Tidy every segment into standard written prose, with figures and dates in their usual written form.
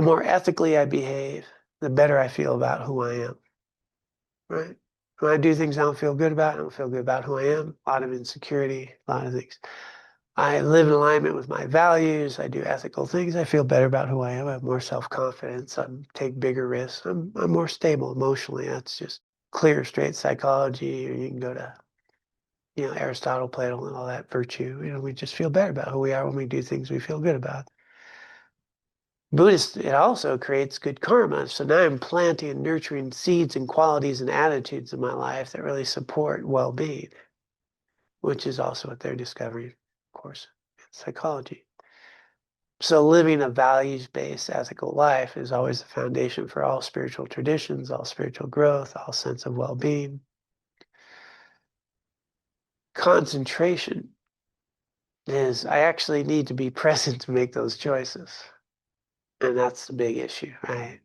The more ethically I behave, the better I feel about who I am, right? When I do things I don't feel good about, I don't feel good about who I am. A lot of insecurity, a lot of things. I live in alignment with my values. I do ethical things. I feel better about who I am. I have more self-confidence. I take bigger risks. I'm more stable emotionally. That's just clear, straight psychology. Or you can go to, Aristotle, Plato, and all that virtue. We just feel better about who we are when we do things we feel good about. Buddhist, it also creates good karma. So now I'm planting and nurturing seeds and qualities and attitudes in my life that really support well-being, which is also what they're discovering, of course, in psychology. So living a values-based ethical life is always the foundation for all spiritual traditions, all spiritual growth, all sense of well-being. Concentration is I actually need to be present to make those choices. And that's the big issue, right?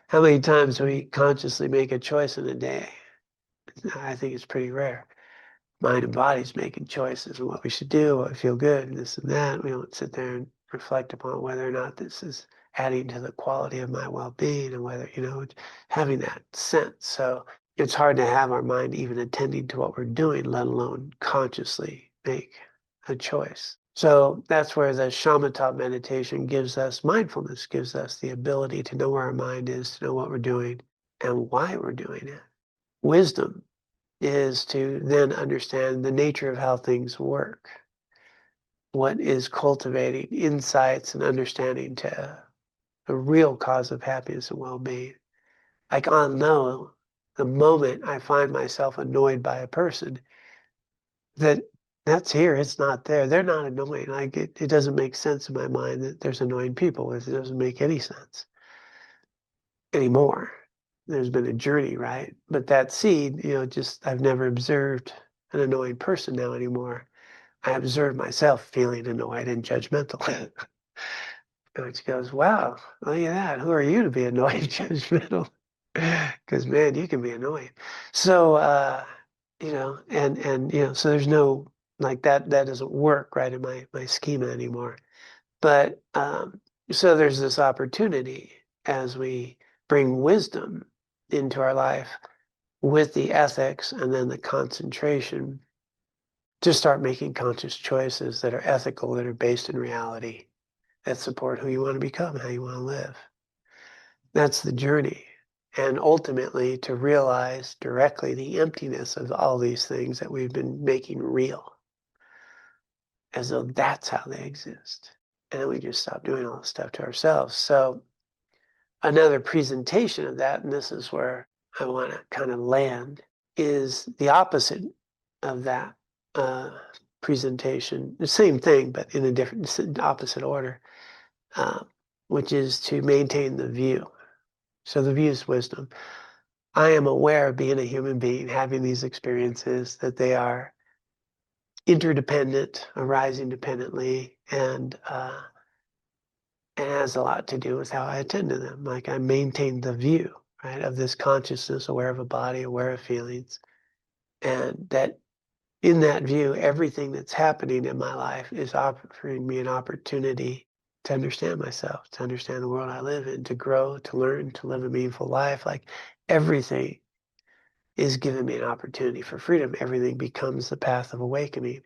How many times do we consciously make a choice in a day? I think it's pretty rare. Mind and body's making choices on what we should do, what we feel good, and this and that. We don't sit there and reflect upon whether or not this is adding to the quality of my well-being and whether, having that sense. So it's hard to have our mind even attending to what we're doing, let alone consciously make a choice. So that's where the shamatha meditation gives us mindfulness, gives us the ability to know where our mind is, to know what we're doing and why we're doing it. Wisdom is to then understand the nature of how things work. What is cultivating insights and understanding to the real cause of happiness and well-being. I can't know the moment I find myself annoyed by a person that that's here, it's not there. They're not annoying. It doesn't make sense in my mind that there's annoying people. It doesn't make any sense anymore. There's been a journey, right? But that seed, just I've never observed an annoying person now anymore. I observe myself feeling annoyed and judgmental. Which goes, wow, look at that. Who are you to be annoyed and judgmental? Because man, you can be annoying. So so there's no like that doesn't work right in my schema anymore. But so there's this opportunity as we bring wisdom into our life with the ethics and then the concentration to start making conscious choices that are ethical, that are based in reality, that support who you want to become, how you want to live. That's the journey. And ultimately to realize directly the emptiness of all these things that we've been making real, as though that's how they exist. And then we just stop doing all this stuff to ourselves. So another presentation of that, and this is where I want to kind of land, is the opposite of that presentation. The same thing, but in a different, opposite order, which is to maintain the view. So the view is wisdom. I am aware of being a human being, having these experiences, that they are interdependent, arising dependently, and it has a lot to do with how I attend to them. Like I maintain the view, right, of this consciousness, aware of a body, aware of feelings, and that in that view, everything that's happening in my life is offering me an opportunity to understand myself, to understand the world I live in, to grow, to learn, to live a meaningful life. Like everything is giving me an opportunity for freedom. Everything becomes the path of awakening.